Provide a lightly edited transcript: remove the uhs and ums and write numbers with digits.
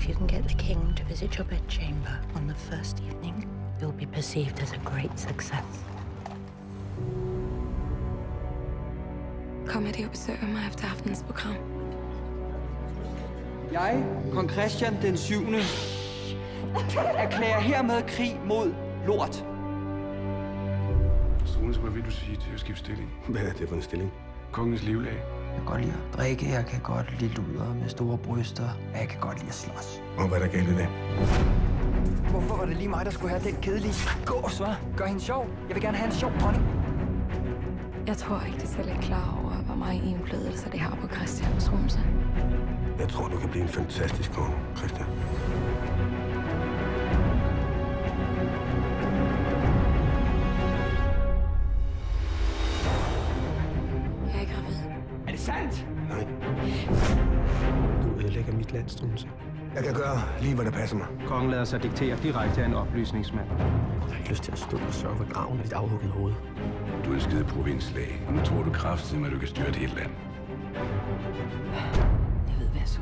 If you can get the king to visit your bedchamber on the first evening, you'll be perceived as a great success. Kommer de og besøger mig efter aftens program? Jeg, kong Christian den 7. erklærer hermed krig mod lort. Struens, hvad vil du sige til at skifte stilling? Hvad er det for en stilling? Kongens livlag. Jeg kan godt lide at drikke, jeg kan godt lide luder med store bryster, og jeg kan godt lide at slås. Og hvad er der galt i det? Hvorfor var det lige mig, der skulle have den kedelige gås, hva'? Gør hende sjov. Jeg vil gerne have en sjov dronning. Jeg tror ikke, de selv er klar over, hvor meget indflydelse det har på Christian og Struense. Jeg tror, du kan blive en fantastisk konge, Christian. Jeg er gravid. Er det sandt? Nej. Du ødelægger mit land, Struense. Jeg kan gøre lige, hvad der passer mig. Kongen lader sig diktere direkte af en oplysningsmand. Jeg har ikke lyst til at stå og sørge for graven af dit afhuggede hoved. Du er en skide provinslag, og nu tror du kraftigt, at du kan styre et helt land. Jeg ved, hvad jeg så.